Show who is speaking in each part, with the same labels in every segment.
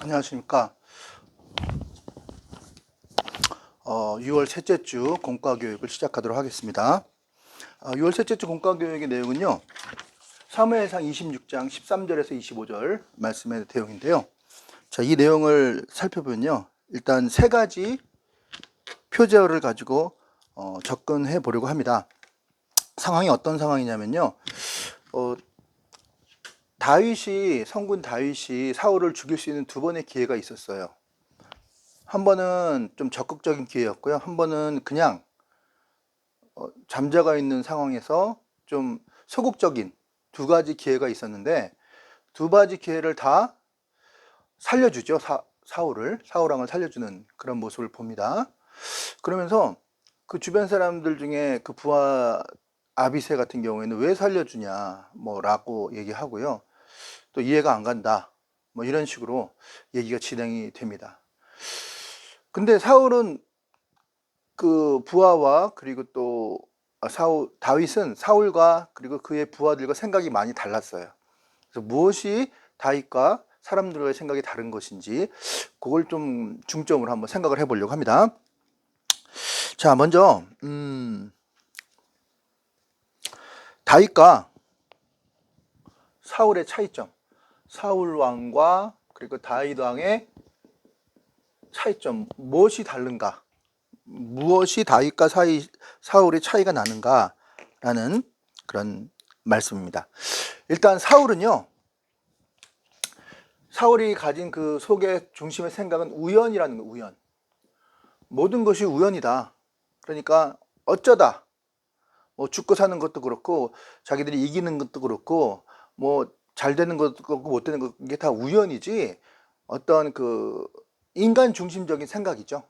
Speaker 1: 안녕하십니까. 6월 셋째 주 공과교육을 시작하도록 하겠습니다. 6월 셋째 주 공과교육의 내용은요, 사무엘상 26장 13절에서 25절 말씀의 내용인데요. 자, 이 내용을 살펴보면요, 일단 세 가지 표제어를 가지고 접근해 보려고 합니다. 상황이 어떤 상황이냐면요, 성군 다윗이 사울을 죽일 수 있는 두 번의 기회가 있었어요. 한 번은 좀 적극적인 기회였고요. 한 번은 그냥 잠자가 있는 상황에서 좀 소극적인 두 가지 기회가 있었는데, 두 가지 기회를 다 살려주죠. 사울왕을 살려주는 그런 모습을 봅니다. 그러면서 그 주변 사람들 중에 그 부하 아비새 같은 경우에는 왜 살려주냐 라고 얘기하고요. 또 이해가 안 간다 이런 식으로 얘기가 진행이 됩니다. 근데 사울은 그 부하와 그리고 또 다윗은 사울과 그리고 그의 부하들과 생각이 많이 달랐어요. 그래서 무엇이 다윗과 사람들의 생각이 다른 것인지 그걸 좀 중점으로 한번 생각을 해보려고 합니다. 자, 먼저 다윗과 사울의 차이점, 사울 왕과 그리고 다윗 왕의 차이점, 무엇이 다른가, 무엇이 다윗과 사울의 차이가 나는가라는 그런 말씀입니다. 일단 사울이 가진 그 속의 중심의 생각은 우연이라는 거, 우연. 모든 것이 우연이다. 그러니까 어쩌다 죽고 사는 것도 그렇고 자기들이 이기는 것도 그렇고 잘 되는 것도 그렇고 못 되는 것, 이게 다 우연이지 어떤 그 인간 중심적인 생각이죠.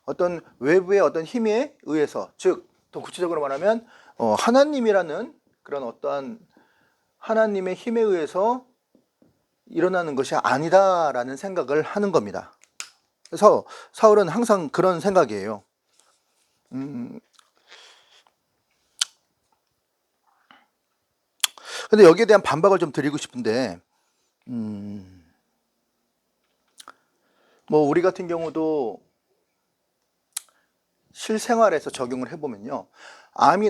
Speaker 1: 어떤 외부의 어떤 힘에 의해서, 즉 더 구체적으로 말하면 하나님이라는 그런 어떠한 하나님의 힘에 의해서 일어나는 것이 아니다라는 생각을 하는 겁니다. 그래서 사울은 항상 그런 생각이에요. 근데 여기에 대한 반박을 좀 드리고 싶은데, 우리 같은 경우도 실생활에서 적용을 해보면요, 암이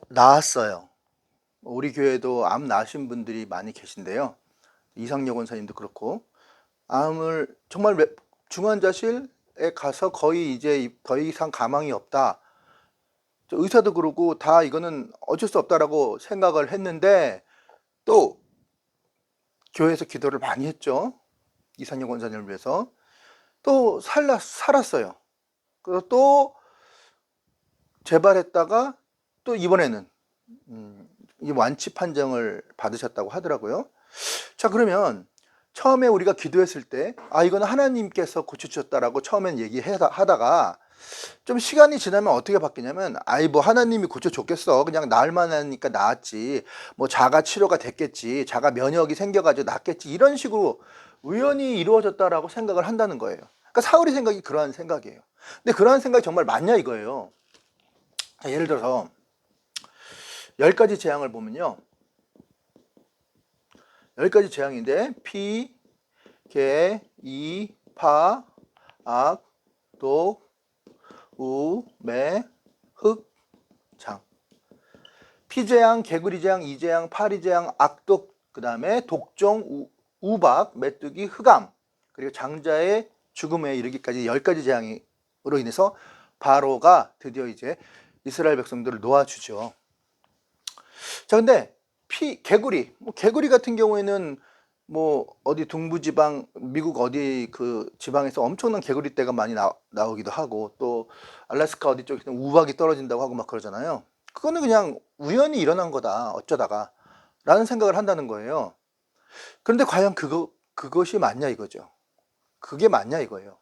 Speaker 1: 나았어요. 우리 교회도 암 나신 분들이 많이 계신데요, 이상혁 원사님도 그렇고, 암을 정말 중환자실에 가서 거의 이제 더 이상 가망이 없다, 의사도 그러고 다 이거는 어쩔 수 없다라고 생각을 했는데, 또 교회에서 기도를 많이 했죠. 이상혁 원사님을 위해서. 또 살았어요. 그래서 또 재발했다가 또 이번에는 이 완치 판정을 받으셨다고 하더라고요. 자, 그러면 처음에 우리가 기도했을 때 이거는 하나님께서 고쳐주셨다라고 처음엔 얘기하다가 좀 시간이 지나면 어떻게 바뀌냐면 하나님이 고쳐줬겠어, 그냥 나을만 하니까 나았지, 자가 치료가 됐겠지, 자가 면역이 생겨가지고 낫겠지, 이런 식으로 우연히 이루어졌다라고 생각을 한다는 거예요. 그러니까 사울의 생각이 그러한 생각이에요. 근데 그러한 생각이 정말 맞냐 이거예요. 자, 예를 들어서 10가지 재앙을 보면요, 10가지 재앙인데 피, 개, 이, 파, 악, 독, 우, 매, 흑, 장. 피재앙, 개구리재앙, 이재앙, 파리재앙, 악독, 그 다음에 독종, 우박, 메뚜기, 흑암, 그리고 장자의 죽음에 이르기까지 10가지 재앙으로 인해서 바로가 드디어 이제 이스라엘 백성들을 놓아주죠. 자, 근데 개구리 같은 경우에는 어디 동부지방, 미국 어디 그 지방에서 엄청난 개구리 떼가 많이 나오기도 하고, 또 알래스카 어디 쪽에서는 우박이 떨어진다고 하고 막 그러잖아요. 그거는 그냥 우연히 일어난 거다, 어쩌다가 라는 생각을 한다는 거예요. 그런데 과연 그것이 맞냐 이거죠. 그게 맞냐 이거예요.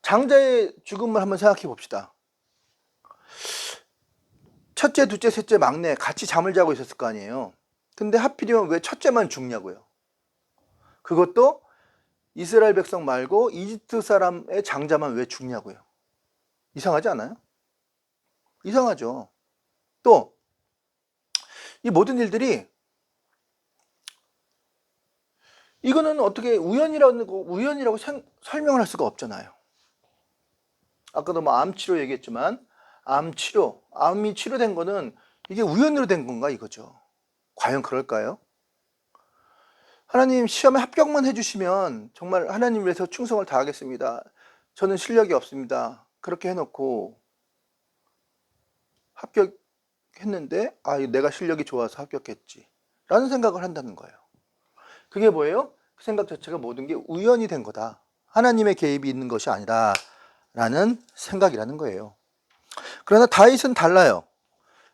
Speaker 1: 장자의 죽음을 한번 생각해 봅시다. 첫째, 둘째, 셋째, 막내 같이 잠을 자고 있었을 거 아니에요. 근데 하필이면 왜 첫째만 죽냐고요. 그것도 이스라엘 백성 말고 이집트 사람의 장자만 왜 죽냐고요. 이상하지 않아요? 이상하죠. 또 이 모든 일들이 이거는 어떻게 우연이라고 설명을 할 수가 없잖아요. 아까도 뭐 암치료 얘기했지만 암이 치료된 거는 이게 우연으로 된 건가 이거죠. 과연 그럴까요? 하나님 시험에 합격만 해주시면 정말 하나님 위해서 충성을 다하겠습니다. 저는 실력이 없습니다. 그렇게 해놓고 합격했는데 내가 실력이 좋아서 합격했지 라는 생각을 한다는 거예요. 그게 뭐예요? 그 생각 자체가 모든 게 우연이 된 거다. 하나님의 개입이 있는 것이 아니라 라는 생각이라는 거예요. 그러나 다윗은 달라요.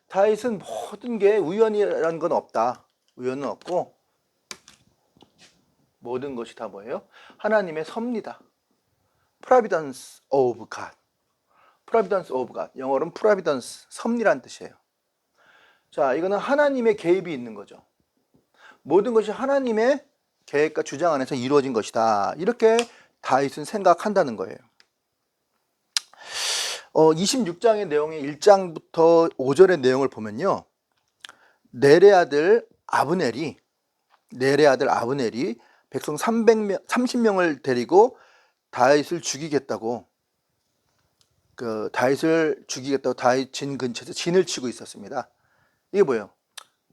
Speaker 1: 다윗은 모든 게 우연이라는 건 없다. 우연은 없고 모든 것이 다 뭐예요? 하나님의 섭니다. Providence of God. Providence of God. 영어로는 Providence, 섭리란 뜻이에요. 자, 이거는 하나님의 개입이 있는 거죠. 모든 것이 하나님의 계획과 주장 안에서 이루어진 것이다. 이렇게 다윗은 생각한다는 거예요. 26장의 내용의 1장부터 5절의 내용을 보면요. 넬의 아들 아브넬이 백성 30명을 데리고 다윗을 죽이겠다고 다윗 진 근처에서 진을 치고 있었습니다. 이게 뭐예요?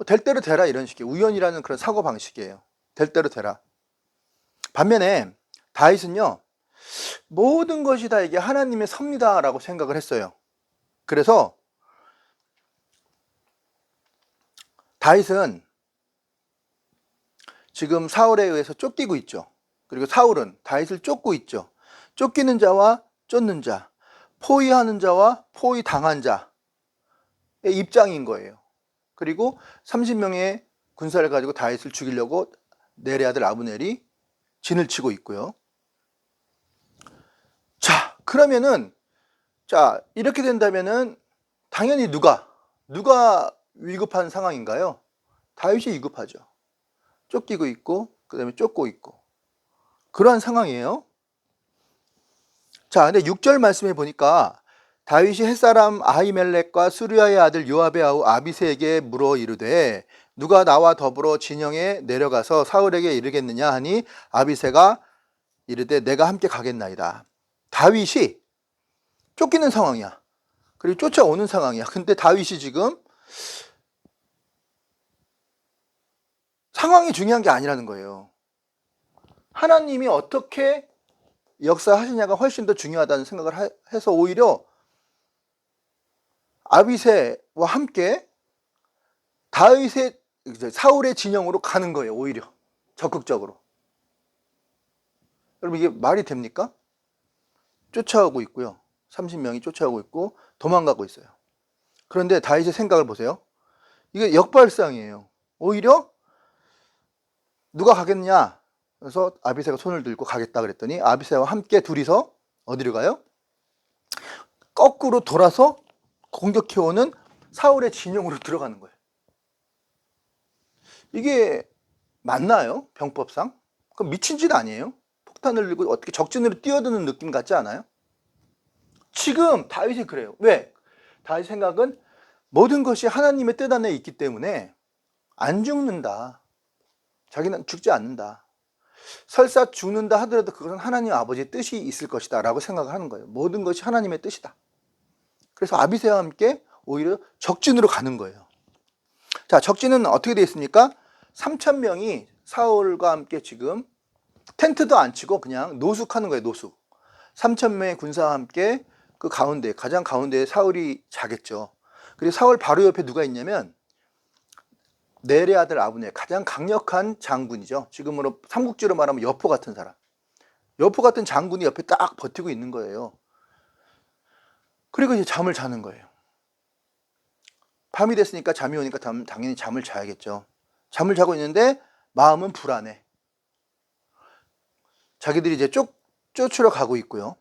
Speaker 1: 될 대로 되라 이런 식의 우연이라는 그런 사고 방식이에요. 될 대로 되라. 반면에 다윗은요. 모든 것이 다 이게 하나님의 섭리다라고 생각을 했어요. 그래서 다윗은 지금 사울에 의해서 쫓기고 있죠. 그리고 사울은 다윗을 쫓고 있죠. 쫓기는 자와 쫓는 자, 포위하는 자와 포위당한 자의 입장인 거예요. 그리고 30명의 군사를 가지고 다윗을 죽이려고 넬의 아들 아브넬이 진을 치고 있고요. 자, 그러면은 이렇게 된다면은 당연히 누가 위급한 상황인가요? 다윗이 위급하죠. 쫓기고 있고 그다음에 쫓고 있고 그러한 상황이에요. 자, 근데 6절 말씀해 보니까 다윗이 햇사람 아히멜렉과 수르야의 아들 요압의 아우 아비새에게 물어 이르되 누가 나와 더불어 진영에 내려가서 사울에게 이르겠느냐 하니 아비새가 이르되 내가 함께 가겠나이다. 다윗이 쫓기는 상황이야. 그리고 쫓아오는 상황이야. 근데 다윗이 지금 상황이 중요한 게 아니라는 거예요. 하나님이 어떻게 역사하시냐가 훨씬 더 중요하다는 생각을 해서 오히려 아비새와 함께 사울의 진영으로 가는 거예요. 오히려 적극적으로. 여러분 이게 말이 됩니까? 쫓아오고 있고요. 30명이 쫓아오고 있고 도망가고 있어요. 그런데 다윗의 생각을 보세요. 이게 역발상이에요. 오히려 누가 가겠냐? 그래서 아비새가 손을 들고 가겠다 그랬더니 아비새와 함께 둘이서 어디로 가요? 거꾸로 돌아서 공격해오는 사울의 진영으로 들어가는 거예요. 이게 맞나요? 병법상? 그럼 미친 짓 아니에요? 폭탄을 들고 어떻게 적진으로 뛰어드는 느낌 같지 않아요? 지금 다윗이 그래요. 왜? 다윗 생각은 모든 것이 하나님의 뜻 안에 있기 때문에 안 죽는다. 자기는 죽지 않는다. 설사 죽는다 하더라도 그것은 하나님 아버지의 뜻이 있을 것이다 라고 생각을 하는 거예요. 모든 것이 하나님의 뜻이다. 그래서 아비새와 함께 오히려 적진으로 가는 거예요. 자, 적진은 어떻게 되어 있습니까? 3,000명이 사울과 함께 지금 텐트도 안 치고 그냥 노숙하는 거예요. 노숙. 3,000명의 군사와 함께 그 가운데, 가장 가운데에 사울이 자겠죠. 그리고 사울 바로 옆에 누가 있냐면 넬의 아들 아브넬, 가장 강력한 장군이죠. 지금으로 삼국지로 말하면 여포 같은 사람. 여포 같은 장군이 옆에 딱 버티고 있는 거예요. 그리고 이제 잠을 자는 거예요. 밤이 됐으니까 잠이 오니까 당연히 잠을 자야겠죠. 잠을 자고 있는데 마음은 불안해. 자기들이 이제 쫓으러 가고 있고요.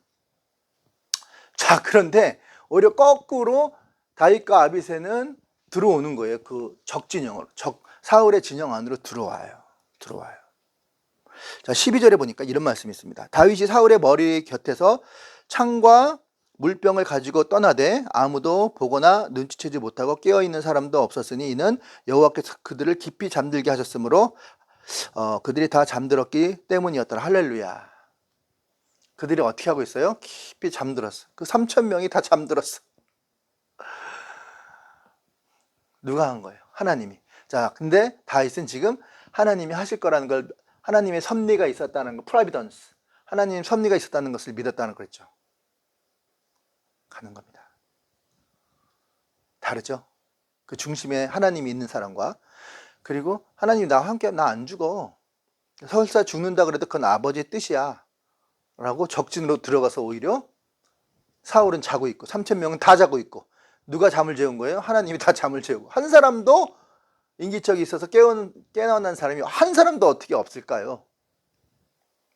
Speaker 1: 자, 그런데 오히려 거꾸로 다윗과 아비새는 들어오는 거예요. 그 적진영으로. 사울의 진영 안으로 들어와요. 자, 12절에 보니까 이런 말씀이 있습니다. 다윗이 사울의 머리 곁에서 창과 물병을 가지고 떠나되 아무도 보거나 눈치채지 못하고 깨어있는 사람도 없었으니 이는 여호와께서 그들을 깊이 잠들게 하셨으므로 그들이 다 잠들었기 때문이었더라. 할렐루야. 그들이 어떻게 하고 있어요? 깊이 잠들었어. 그 3,000명이 다 잠들었어. 누가 한 거예요? 하나님이. 자, 근데 다윗은 지금 하나님이 하실 거라는 걸, 하나님의 섭리가 있었다는 거, 프로비던스. 하나님 섭리가 있었다는 것을 믿었다는 거랬죠. 가는 겁니다. 다르죠? 그 중심에 하나님이 있는 사람과, 그리고 하나님이 나와 함께, 나 안 죽어. 설사 죽는다 그래도 그건 아버지의 뜻이야. 라고 적진으로 들어가서 오히려 사울은 자고 있고 3,000명은 다 자고 있고, 누가 잠을 재운 거예요? 하나님이 다 잠을 재우고, 한 사람도 인기척이 있어서 깨어난 사람이 한 사람도 어떻게 없을까요?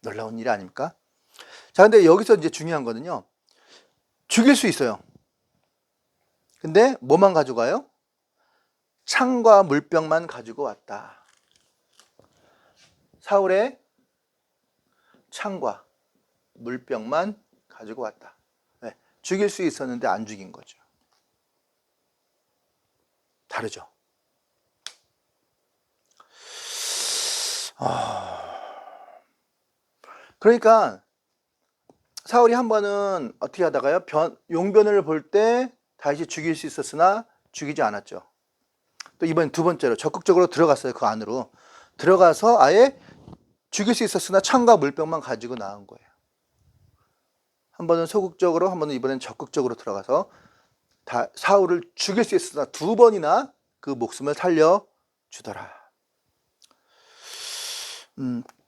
Speaker 1: 놀라운 일이 아닙니까? 자, 근데 여기서 이제 중요한 거는요, 죽일 수 있어요. 근데 뭐만 가져가요? 창과 물병만 가지고 왔다. 사울의 창과 물병만 가지고 왔다. 네, 죽일 수 있었는데 안 죽인 거죠. 다르죠. 그러니까 사울이 한 번은 어떻게 하다가요, 용변을 볼 때 다시 죽일 수 있었으나 죽이지 않았죠. 또 이번 두 번째로 적극적으로 들어갔어요. 그 안으로 들어가서 아예 죽일 수 있었으나 창과 물병만 가지고 나온 거예요. 한 번은 소극적으로, 한 번은 이번엔 적극적으로 들어가서 사울을 죽일 수 있었으나 두 번이나 그 목숨을 살려주더라.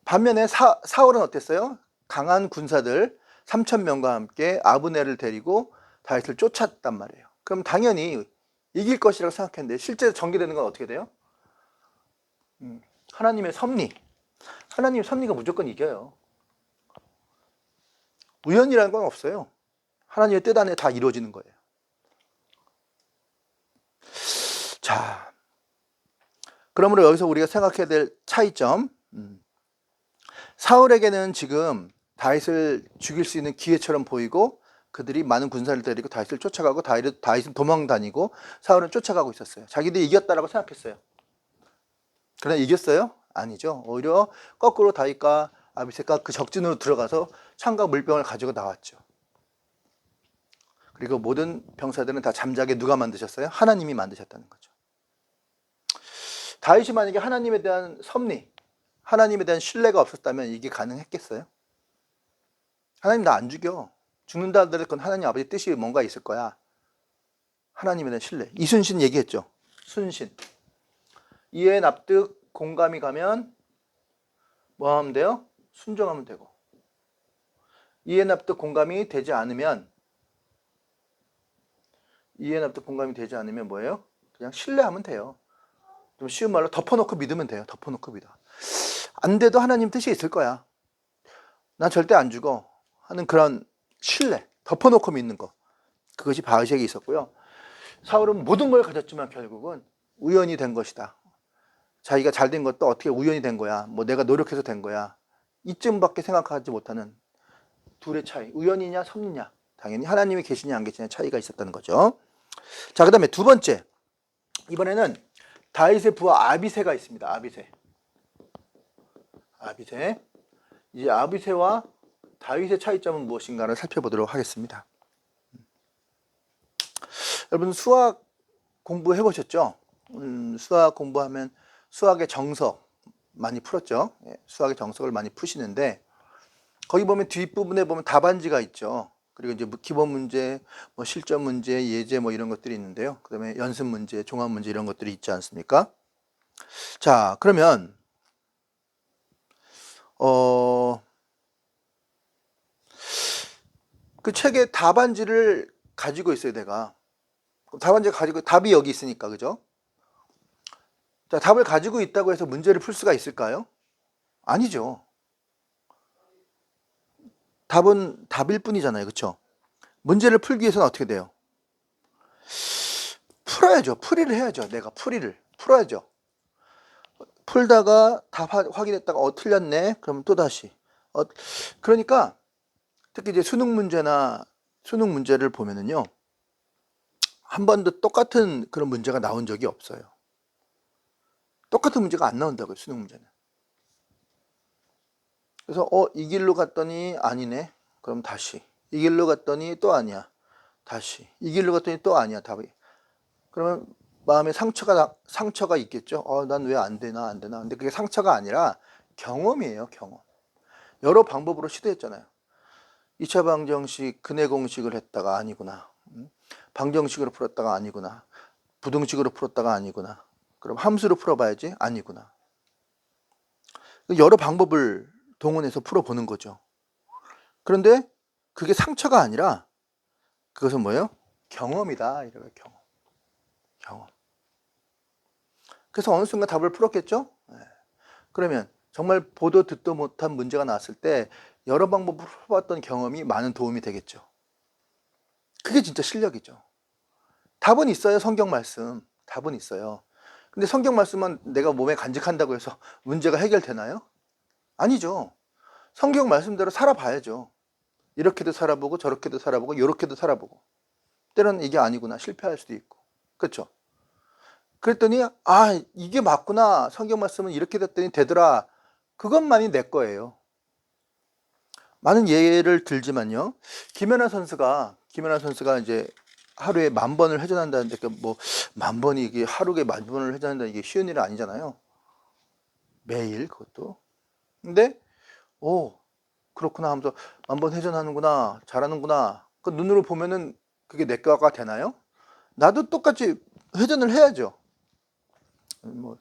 Speaker 1: 반면에 사울은 어땠어요? 강한 군사들 3,000명과 함께 아브넬을 데리고 다윗을 쫓았단 말이에요. 그럼 당연히 이길 것이라고 생각했는데 실제 전개되는 건 어떻게 돼요? 하나님의 섭리. 하나님의 섭리가 무조건 이겨요. 우연이라는 건 없어요. 하나님의 뜻 안에 다 이루어지는 거예요. 자, 그러므로 여기서 우리가 생각해야 될 차이점, 사울에게는 지금 다윗을 죽일 수 있는 기회처럼 보이고, 그들이 많은 군사를 데리고 다윗을 쫓아가고, 다윗은 도망 다니고 사울은 쫓아가고 있었어요. 자기들이 이겼다라고 생각했어요. 그러나 이겼어요? 아니죠. 오히려 거꾸로 다윗과 아비새가 그 적진으로 들어가서 창과 물병을 가지고 나왔죠. 그리고 모든 병사들은 다 잠자게 누가 만드셨어요? 하나님이 만드셨다는 거죠. 다윗이 만약에 하나님에 대한 섭리, 하나님에 대한 신뢰가 없었다면 이게 가능했겠어요? 하나님 나 안 죽여. 죽는다 하더라도 그건 하나님 아버지 뜻이 뭔가 있을 거야. 하나님에 대한 신뢰. 이순신 얘기했죠. 순신. 이해 납득 공감이 가면 뭐 하면 돼요? 순종하면 되고. 이해 납득 공감이 되지 않으면 뭐예요? 그냥 신뢰하면 돼요. 좀 쉬운 말로 덮어놓고 믿으면 돼요. 덮어놓고 믿어. 안 돼도 하나님 뜻이 있을 거야. 난 절대 안 죽어 하는 그런 신뢰, 덮어놓고 믿는 거. 그것이 바위색에 있었고요. 사울은 모든 걸 가졌지만 결국은 우연이 된 것이다. 자기가 잘 된 것도 어떻게 우연이 된 거야. 뭐 내가 노력해서 된 거야. 이쯤밖에 생각하지 못하는 둘의 차이. 우연이냐 섭리냐. 당연히 하나님이 계시냐 안 계시냐 차이가 있었다는 거죠. 자, 그 다음에 두 번째. 이번에는 다윗의 부하 아비새가 있습니다. 아비새. 이 아비새와 다윗의 차이점은 무엇인가를 살펴보도록 하겠습니다. 여러분 수학 공부해 보셨죠? 수학 공부하면 수학의 정석 많이 풀었죠? 수학의 정석을 많이 푸시는데 거기 보면 뒷부분에 보면 답안지가 있죠. 그리고 이제 기본 문제, 뭐 실전 문제, 예제 뭐 이런 것들이 있는데요. 그다음에 연습 문제, 종합 문제 이런 것들이 있지 않습니까? 자, 그러면 그 책의 답안지를 가지고 있어요, 내가. 답안지 가지고 답이 여기 있으니까, 그죠? 자, 답을 가지고 있다고 해서 문제를 풀 수가 있을까요? 아니죠. 답은 답일 뿐이잖아요, 그렇죠? 문제를 풀기 위해서는 어떻게 돼요? 풀어야죠. 풀이를 해야죠. 내가 풀어야죠. 풀다가 답 확인했다가 틀렸네. 그럼 또 다시. 그러니까 특히 이제 수능 문제를 보면은요, 한 번도 똑같은 그런 문제가 나온 적이 없어요. 똑같은 문제가 안 나온다고요, 수능 문제는. 그래서 이 길로 갔더니 아니네. 그럼 다시. 이 길로 갔더니 또 아니야. 다시. 이 길로 갔더니 또 아니야. 답이. 그러면 마음에 상처가 있겠죠. 난 왜 안 되나, 안 되나. 근데 그게 상처가 아니라 경험이에요, 경험. 여러 방법으로 시도했잖아요. 2차 방정식, 근해 공식을 했다가 아니구나. 방정식으로 풀었다가 아니구나. 부등식으로 풀었다가 아니구나. 그럼 함수로 풀어봐야지. 아니구나. 여러 방법을 동원해서 풀어보는 거죠. 그런데 그게 상처가 아니라 그것은 뭐예요? 경험이다. 이래요, 경험. 그래서 어느 순간 답을 풀었겠죠? 네. 그러면 정말 보도 듣도 못한 문제가 나왔을 때 여러 방법으로 풀어봤던 경험이 많은 도움이 되겠죠. 그게 진짜 실력이죠. 답은 있어요. 성경 말씀. 답은 있어요. 근데 성경 말씀은 내가 몸에 간직한다고 해서 문제가 해결되나요? 아니죠. 성경 말씀대로 살아봐야죠. 이렇게도 살아보고 저렇게도 살아보고 이렇게도 살아보고 때로는 이게 아니구나 실패할 수도 있고 그렇죠. 그랬더니 이게 맞구나 성경 말씀은 이렇게 됐더니 되더라. 그것만이 내 거예요. 많은 예를 들지만요. 김연아 선수가 이제 하루에 10,000번을 회전한다는데 뭐 10,000번이 이게 하루에 10,000번을 회전한다 이게 쉬운 일은 아니잖아요. 매일 그것도. 근데 그렇구나 하면서 10,000번 회전하는구나 잘하는구나. 그 눈으로 보면은 그게 내 거가 되나요? 나도 똑같이 회전을 해야죠. 뭐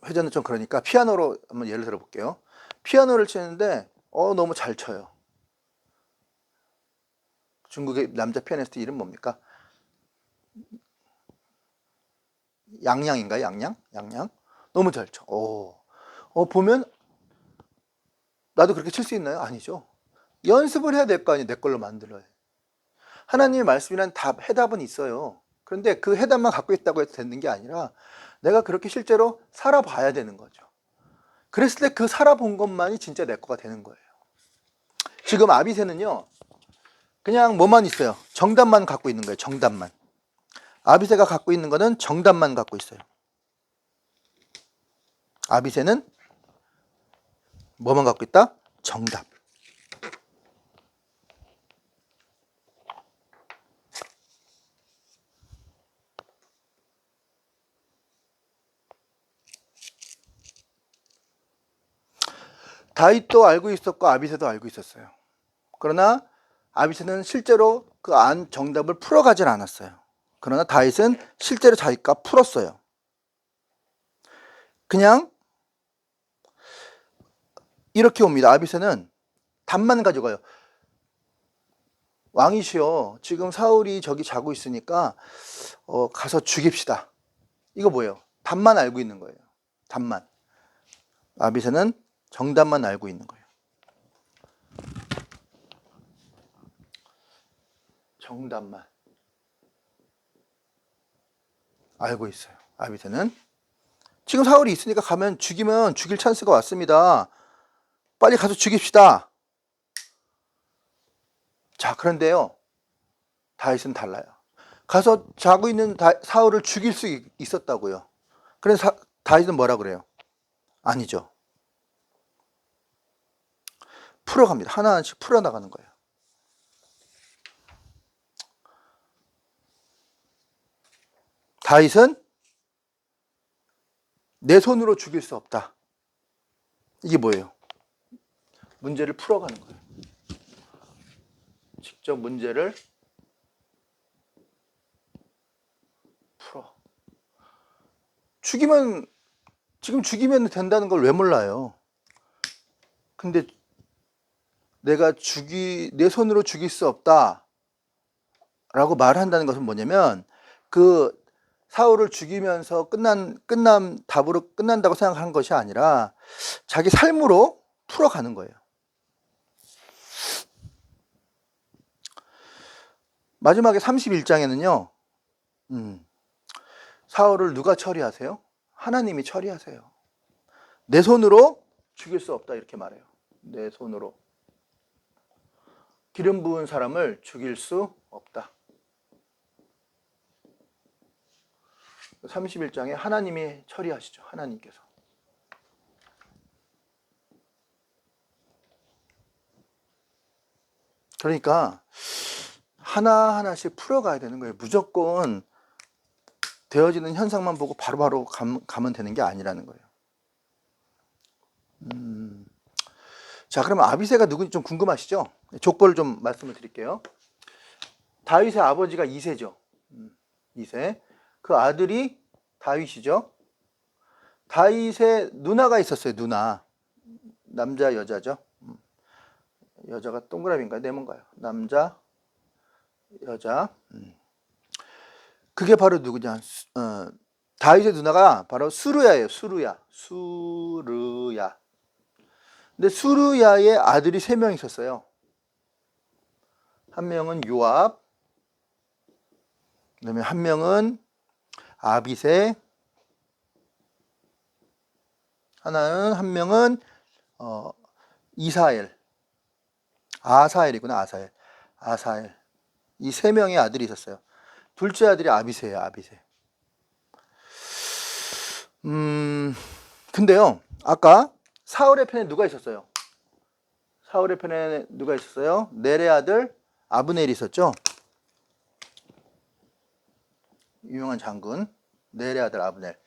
Speaker 1: 회전은 좀 그러니까 피아노로 한번 예를 들어 볼게요. 피아노를 치는데 너무 잘 쳐요. 중국의 남자 피아니스트 이름 뭡니까? 양양인가요? 양양? 너무 잘 쳐. 보면 나도 그렇게 칠 수 있나요? 아니죠. 연습을 해야 될 거 아니에요. 내 걸로 만들어야. 하나님의 말씀이란 해답은 있어요. 그런데 그 해답만 갖고 있다고 해서 되는 게 아니라 내가 그렇게 실제로 살아봐야 되는 거죠. 그랬을 때 그 살아본 것만이 진짜 내 거가 되는 거예요. 지금 아비새는요. 그냥 뭐만 있어요. 정답만 갖고 있는 거예요. 정답만. 아비새가 갖고 있는 거는 정답만 갖고 있어요. 아비새는 뭐만 갖고 있다? 정답. 다윗도 알고 있었고 아비새도 알고 있었어요. 그러나 아비새는 실제로 그 정답을 풀어가진 않았어요. 그러나 다윗은 실제로 자기가 풀었어요. 그냥 이렇게 옵니다. 아비새는 답만 가져가요. 왕이시여, 지금 사울이 저기 자고 있으니까 가서 죽입시다. 이거 뭐예요? 답만 알고 있는 거예요. 답만. 아비새는 정답만 알고 있는 거예요. 정답만 알고 있어요. 아비새는 지금 사울이 있으니까 가면 죽이면 죽일 찬스가 왔습니다. 빨리 가서 죽입시다. 자, 그런데요. 다윗은 달라요. 가서 자고 있는 사울을 죽일 수 있었다고요. 그래서 다윗은 뭐라 그래요? 아니죠. 풀어갑니다. 하나하나씩 풀어나가는 거예요. 다윗은 내 손으로 죽일 수 없다. 이게 뭐예요? 문제를 풀어가는 거예요. 직접 문제를 풀어. 지금 죽이면 된다는 걸 왜 몰라요? 근데 내가 내 손으로 죽일 수 없다 라고 말한다는 것은 뭐냐면 그 사울을 죽이면서 답으로 끝난다고 생각하는 것이 아니라 자기 삶으로 풀어가는 거예요. 마지막에 31장에는요 사울을 누가 처리하세요? 하나님이 처리하세요. 내 손으로 죽일 수 없다 이렇게 말해요. 내 손으로 기름 부은 사람을 죽일 수 없다. 31장에 하나님이 처리하시죠. 하나님께서. 그러니까 하나하나씩 풀어가야 되는 거예요. 무조건 되어지는 현상만 보고 바로바로 가면 되는 게 아니라는 거예요. 자, 그러면 아비새가 누군지 좀 궁금하시죠? 족보를 좀 말씀을 드릴게요. 다윗의 아버지가 이새죠. 이새. 그 아들이 다윗이죠. 다윗의 누나가 있었어요. 누나. 남자, 여자죠. 여자가 동그라미인가요? 네모인가요? 남자, 여자. 그게 바로 누구냐? 다윗의 누나가 바로 수르야예요. 수르야. 근데 수르야의 아들이 3명 있었어요. 한 명은 요압, 그다음에 한 명은 아비새, 한 명은 이사엘, 아사엘이구나. 아사엘. 이 3명의 아들이 있었어요. 둘째 아들이 아비새예요. 아비새. 근데요, 아까 사울의 편에 누가 있었어요? 사울의 편에 누가 있었어요? 넬의 아들 아브넬이 있었죠. 유명한 장군 넬의 아들 아브넬.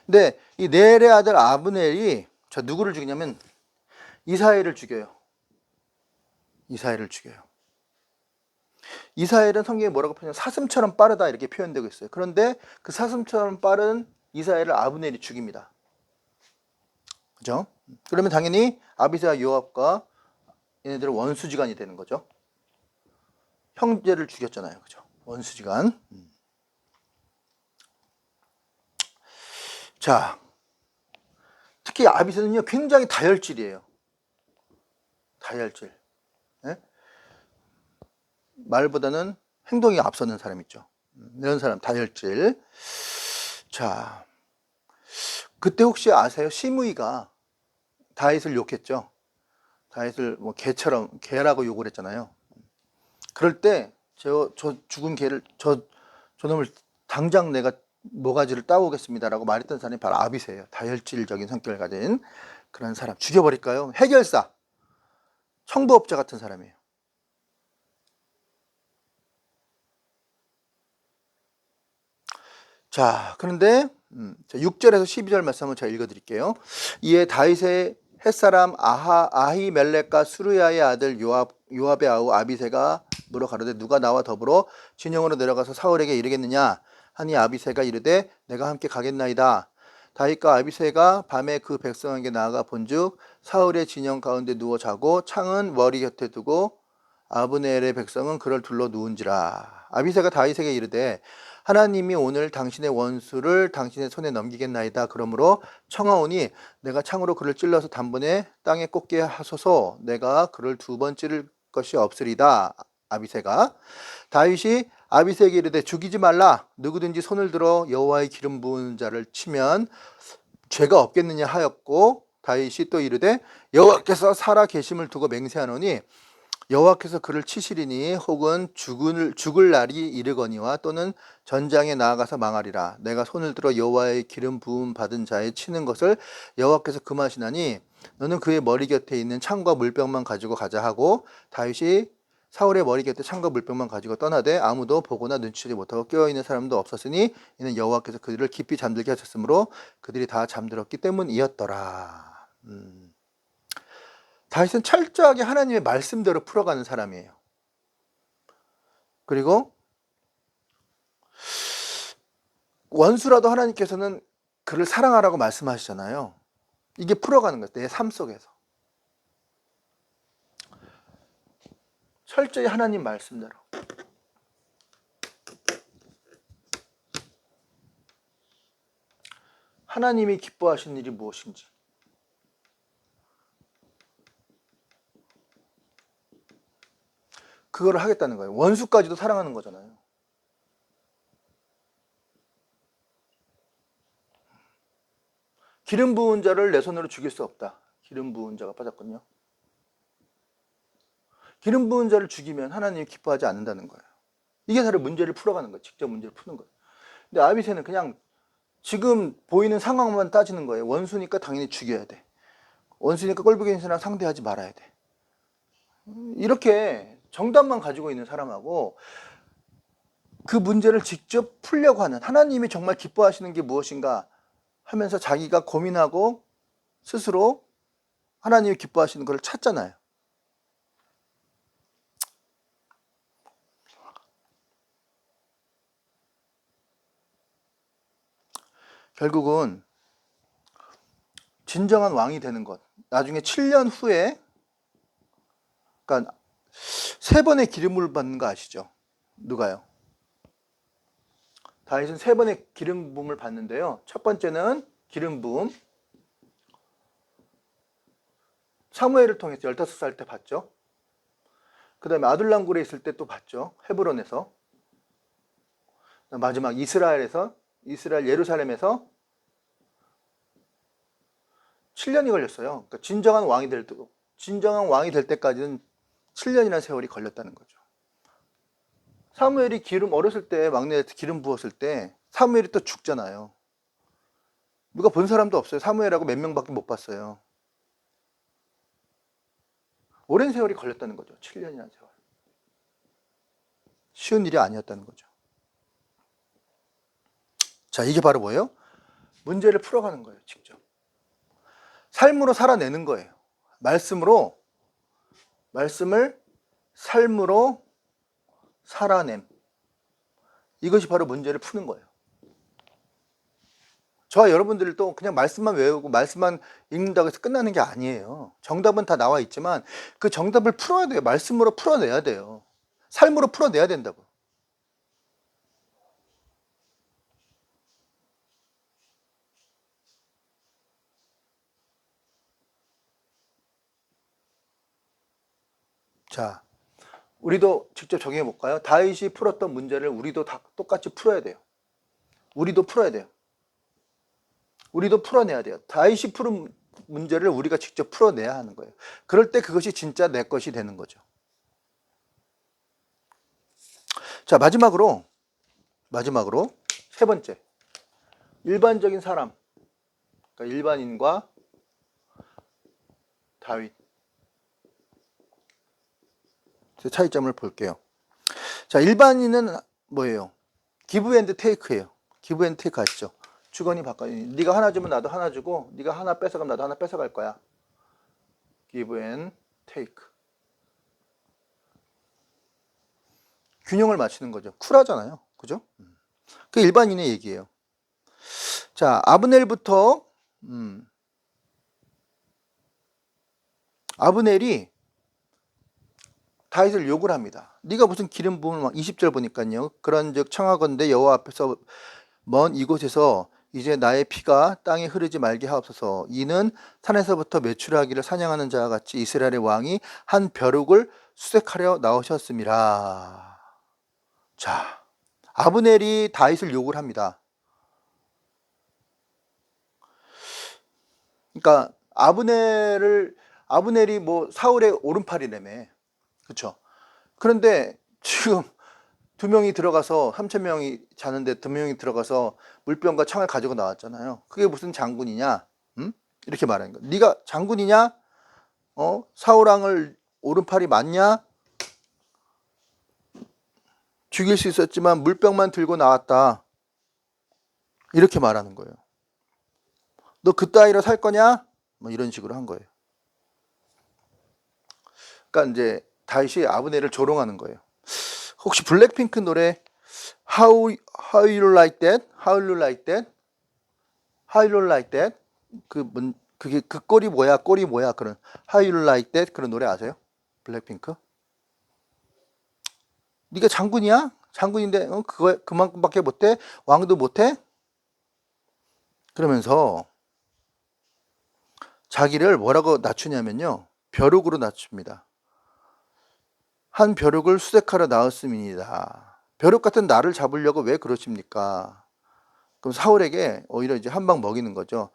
Speaker 1: 근데 이 넬의 아들 아브넬이 누구를 죽이냐면 이사엘을 죽여요. 이사엘을 죽여요. 이사엘은 성경에 뭐라고 표현해요? 사슴처럼 빠르다 이렇게 표현되고 있어요. 그런데 그 사슴처럼 빠른 이사엘을 아브넬이 죽입니다. 그죠? 그러면 당연히 아비새와 요압과 얘네들은 원수지간이 되는 거죠. 형제를 죽였잖아요. 그죠? 원수지간. 자, 특히 아비새는요 굉장히 다혈질이에요. 다혈질. 네? 말보다는 행동이 앞서는 사람 있죠. 이런 사람 다혈질. 자, 그때 혹시 아세요? 시므이가 다윗을 욕했죠. 다윗을 뭐 개라고 욕을 했잖아요. 그럴 때 저 죽은 개를 저놈을 당장 내가 모가지를 따오겠습니다라고 말했던 사람이 바로 아비새예요. 다혈질적인 성격을 가진 그런 사람. 죽여버릴까요? 해결사, 청부업자 같은 사람이에요. 자, 그런데 6절에서 12절 말씀 한번 제가 읽어드릴게요. 이에 다윗의 햇사람 아히멜렉과 수르야의 아들 요압의 아우 아비새가 물어 가로되 누가 나와 더불어 진영으로 내려가서 사울에게 이르겠느냐 하니 아비새가 이르되 내가 함께 가겠나이다. 다윗과 아비새가 밤에 그 백성에게 나아가 본즉 사울의 진영 가운데 누워 자고 창은 머리 곁에 두고 아브넬의 백성은 그를 둘러 누운지라. 아비새가 다윗에게 이르되 하나님이 오늘 당신의 원수를 당신의 손에 넘기겠나이다. 그러므로 청하오니 내가 창으로 그를 찔러서 단번에 땅에 꽂게 하소서. 내가 그를 2번 찌를 것이 없으리다. 아비새가. 다윗이 아비새에게 이르되 죽이지 말라. 누구든지 손을 들어 여호와의 기름 부은 자를 치면 죄가 없겠느냐 하였고, 다윗이 또 이르되 여호와께서 살아 계심을 두고 맹세하노니 여호와께서 그를 치시리니 혹은 죽을 날이 이르거니와 또는 전장에 나아가서 망하리라. 내가 손을 들어 여호와의 기름 부음 받은 자에 치는 것을 여호와께서 금하시나니 너는 그의 머리 곁에 있는 창과 물병만 가지고 가자 하고, 다윗이 사울의 머리 곁에 창과 물병만 가지고 떠나되 아무도 보거나 눈치채지 못하고 깨어있는 사람도 없었으니 이는 여호와께서 그들을 깊이 잠들게 하셨으므로 그들이 다 잠들었기 때문이었더라. 다윗은 철저하게 하나님의 말씀대로 풀어가는 사람이에요. 그리고 원수라도 하나님께서는 그를 사랑하라고 말씀하시잖아요. 이게 풀어가는 거예요. 내 삶 속에서. 철저히 하나님 말씀대로. 하나님이 기뻐하시는 일이 무엇인지. 그거를 하겠다는 거예요. 원수까지도 사랑하는 거잖아요. 기름 부은 자를 내 손으로 죽일 수 없다. 기름 부은 자가 빠졌군요. 기름 부은 자를 죽이면 하나님이 기뻐하지 않는다는 거예요. 이게 바로 문제를 풀어가는 거예요. 직접 문제를 푸는 거예요. 근데 아비새는 그냥 지금 보이는 상황만 따지는 거예요. 원수니까 당연히 죽여야 돼. 원수니까 꼴보기 싫으나 상대하지 말아야 돼. 이렇게 정답만 가지고 있는 사람하고 그 문제를 직접 풀려고 하는, 하나님이 정말 기뻐하시는 게 무엇인가 하면서 자기가 고민하고 스스로 하나님이 기뻐하시는 걸 찾잖아요. 결국은 진정한 왕이 되는 것, 나중에 7년 후에, 그러니까 3번의 기름을 받는 거 아시죠? 누가요? 다윗은 3번의 기름 부음을 받는데요. 첫 번째는 기름 부음, 사무엘을 통해서 15살 때 받죠. 그 다음에 아둘람굴에 있을 때 또 받죠. 헤브론에서. 마지막 이스라엘 예루살렘에서 7년이 걸렸어요. 그러니까 진정한 왕이 될 때까지는 7년이라는 세월이 걸렸다는 거죠. 사무엘이 어렸을 때 막내한테 기름 부었을 때 사무엘이 또 죽잖아요. 누가 본 사람도 없어요. 사무엘하고 몇 명밖에 못 봤어요. 오랜 세월이 걸렸다는 거죠. 7년이라는 세월. 쉬운 일이 아니었다는 거죠. 자, 이게 바로 뭐예요? 문제를 풀어가는 거예요. 직접. 삶으로 살아내는 거예요. 말씀을 삶으로 살아냄. 이것이 바로 문제를 푸는 거예요. 저와 여러분들도 그냥 말씀만 외우고 말씀만 읽는다고 해서 끝나는 게 아니에요. 정답은 다 나와 있지만 그 정답을 풀어야 돼요. 말씀으로 풀어내야 돼요. 삶으로 풀어내야 된다고. 자, 우리도 직접 적용해 볼까요? 다윗이 풀었던 문제를 우리도 다 똑같이 풀어야 돼요. 우리도 풀어야 돼요. 우리도 풀어내야 돼요. 다윗이 푸른 문제를 우리가 직접 풀어내야 하는 거예요. 그럴 때 그것이 진짜 내 것이 되는 거죠. 자, 마지막으로 3번째. 일반적인 사람. 그러니까 일반인과 다윗. 차이점을 볼게요. 자, 일반인은 뭐예요? 기브 앤드 테이크예요. 기브 앤드 테이크 아시죠? 주거니 받거니. 네가 하나 주면 나도 하나 주고 네가 하나 뺏어가면 나도 하나 뺏어갈 거야. 기브 앤드 테이크. 균형을 맞추는 거죠. 쿨하잖아요. 그죠? 그 일반인의 얘기예요. 자, 아브넬이 다윗을 욕을 합니다. 네가 무슨 기름 부음을 막 20절 보니까요. 그런즉 청하건대 여호와 앞에서 먼 이곳에서 이제 나의 피가 땅에 흐르지 말게 하옵소서. 이는 산에서부터 매출하기를 사냥하는 자와 같이 이스라엘의 왕이 한 벼룩을 수색하려 나오셨음이라. 자, 아브넬이 다윗을 욕을 합니다. 그러니까 아브넬이 뭐 사울의 오른팔이라며. 그렇죠? 그런데 지금 2명이 들어가서 3,000명이 자는데 2명이 들어가서 물병과 창을 가지고 나왔잖아요. 그게 무슨 장군이냐? 이렇게 말하는 거야. 네가 장군이냐? 사울왕을 오른팔이 맞냐? 죽일 수 있었지만 물병만 들고 나왔다. 이렇게 말하는 거예요. 너 그따위로 살 거냐? 뭐 이런 식으로 한 거예요. 그러니까 이제 다윗이 아브넬을 조롱하는 거예요. 혹시 블랙핑크 노래 How You Like That? How You Like That? How You Like That? 그게 그 꼴이 뭐야? 그런 How You Like That? 그런 노래 아세요? 블랙핑크? 네가 장군이야? 장군인데 그거 그만큼밖에 못해? 왕도 못해? 그러면서 자기를 뭐라고 낮추냐면요. 벼룩으로 낮춥니다. 한 벼룩을 수색하러 나왔음이니다. 벼룩 같은 나를 잡으려고 왜 그러십니까? 그럼 사울에게 오히려 이제 한 방 먹이는 거죠.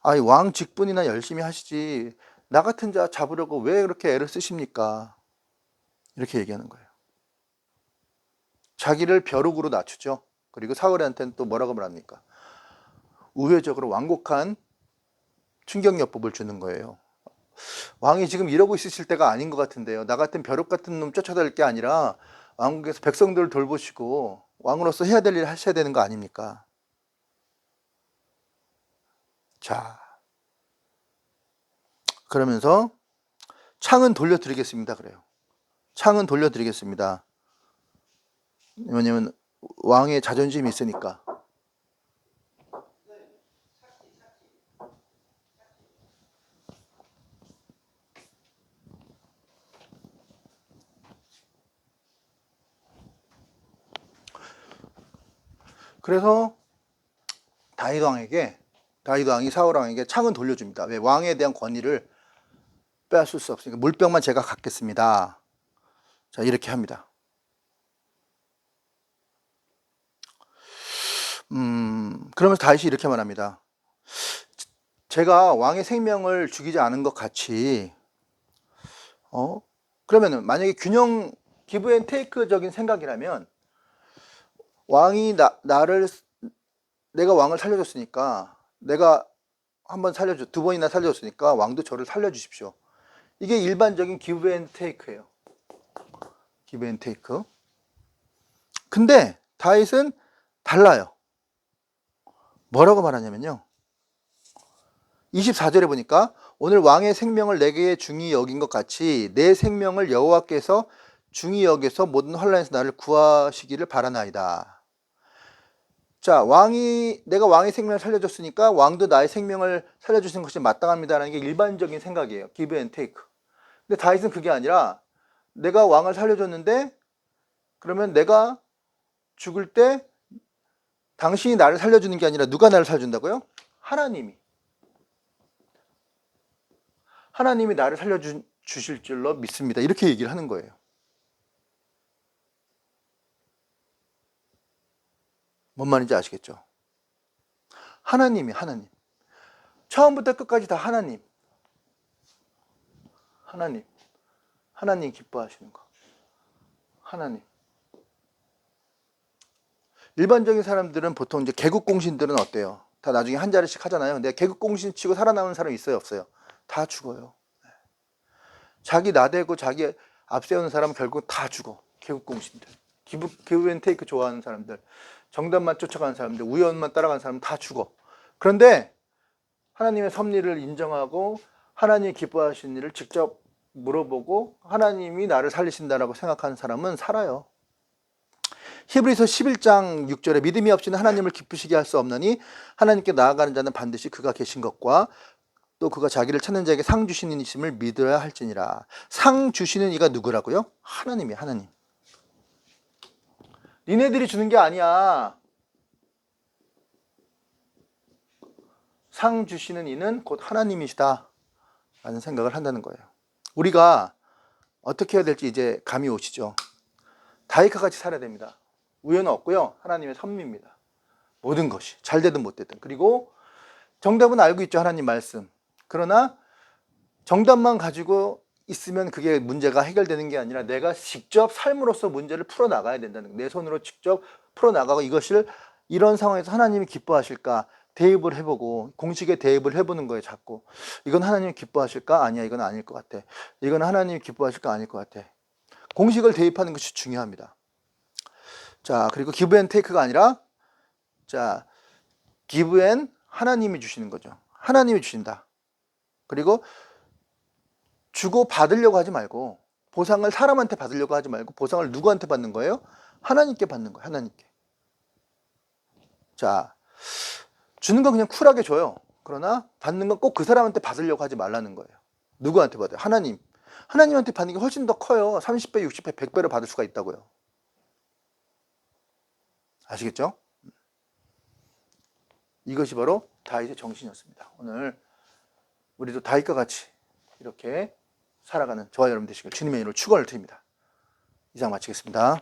Speaker 1: 아니, 왕 직분이나 열심히 하시지 나 같은 자 잡으려고 왜 그렇게 애를 쓰십니까? 이렇게 얘기하는 거예요. 자기를 벼룩으로 낮추죠. 그리고 사울한테는 또 뭐라고 말합니까? 우회적으로 완곡한 충격요법을 주는 거예요. 왕이 지금 이러고 있으실 때가 아닌 것 같은데요. 나 같은 벼룩 같은 놈 쫓아다닐 게 아니라 왕국에서 백성들을 돌보시고 왕으로서 해야 될 일을 하셔야 되는 거 아닙니까? 자, 그러면서 창은 돌려드리겠습니다. 그래요. 창은 돌려드리겠습니다. 왜냐면 왕의 자존심이 있으니까. 그래서 다윗 왕이 사울 왕에게 창은 돌려줍니다. 왜? 왕에 대한 권위를 빼앗을 수 없으니까 물병만 제가 갖겠습니다. 자, 이렇게 합니다. 그러면서 다윗이 이렇게 말합니다. 제가 왕의 생명을 죽이지 않은 것 같이, 그러면은 만약에 균형 기브 앤 테이크적인 생각이라면 왕이 내가 왕을 살려줬으니까, 내가 두 번이나 살려줬으니까 왕도 저를 살려주십시오. 이게 일반적인 기브 앤 테이크예요. 기브 앤 테이크. 근데 다윗은 달라요. 뭐라고 말하냐면요. 24절에 보니까 오늘 왕의 생명을 내게 중히 여긴 것 같이 내 생명을 여호와께서 중히 여겨서 모든 환난에서 나를 구하시기를 바라나이다. 자, 내가 왕의 생명을 살려줬으니까 왕도 나의 생명을 살려주시는 것이 마땅합니다라는 게 일반적인 생각이에요. give and take. 근데 다윗은 그게 아니라 내가 왕을 살려줬는데 그러면 내가 죽을 때 당신이 나를 살려주는 게 아니라 누가 나를 살려준다고요? 하나님이 나를 살려주실 줄로 믿습니다. 이렇게 얘기를 하는 거예요. 뭔 말인지 아시겠죠? 하나님. 처음부터 끝까지 다 하나님 기뻐하시는 거. 하나님. 일반적인 사람들은 보통 이제 개국공신들은 어때요? 다 나중에 한 자리씩 하잖아요. 내가 개국공신 치고 살아남은 사람이 있어요, 없어요? 다 죽어요. 자기 나대고 자기 앞세우는 사람은 결국 다 죽어. 개국공신들. 기브 앤 테이크 좋아하는 사람들, 정답만 쫓아가는 사람들, 우연만 따라가는 사람은 다 죽어. 그런데 하나님의 섭리를 인정하고 하나님이 기뻐하시는 일을 직접 물어보고 하나님이 나를 살리신다라고 생각하는 사람은 살아요. 히브리서 11장 6절에 믿음이 없이는 하나님을 기쁘시게 할 수 없느니 하나님께 나아가는 자는 반드시 그가 계신 것과 또 그가 자기를 찾는 자에게 상 주시는 이심을 믿어야 할지니라. 상 주시는 이가 누구라고요? 하나님. 니네들이 주는 게 아니야. 상 주시는 이는 곧 하나님이시다 라는 생각을 한다는 거예요. 우리가 어떻게 해야 될지 이제 감이 오시죠. 다윗과 같이 살아야 됩니다. 우연은 없고요. 하나님의 섭리입니다. 모든 것이 잘 되든 못 되든. 그리고 정답은 알고 있죠. 하나님 말씀. 그러나 정답만 가지고 있으면 그게 문제가 해결되는 게 아니라 내가 직접 삶으로서 문제를 풀어나가야 된다는 거예요. 내 손으로 직접 풀어나가고 이것을 이런 상황에서 하나님이 기뻐하실까 대입을 해보고 공식에 대입을 해보는 거예요. 자꾸 이건 하나님이 기뻐하실까? 아니야, 이건 아닐 것 같아. 이건 하나님이 기뻐하실까? 아닐 것 같아. 공식을 대입하는 것이 중요합니다. 자, 그리고 give and take가 아니라 자, give and 하나님이 주시는 거죠. 하나님이 주신다. 그리고 주고 받으려고 하지 말고 보상을 사람한테 받으려고 하지 말고 보상을 누구한테 받는 거예요? 하나님께 받는 거예요. 하나님께. 자, 주는 건 그냥 쿨하게 줘요. 그러나 받는 건 꼭 그 사람한테 받으려고 하지 말라는 거예요. 누구한테 받아요? 하나님한테 받는 게 훨씬 더 커요. 30배, 60배, 100배로 받을 수가 있다고요. 아시겠죠? 이것이 바로 다윗의 정신이었습니다. 오늘 우리도 다윗과 같이 이렇게 살아가는 저와 여러분 되시길 주님의 이름으로 축원을 드립니다. 이상 마치겠습니다.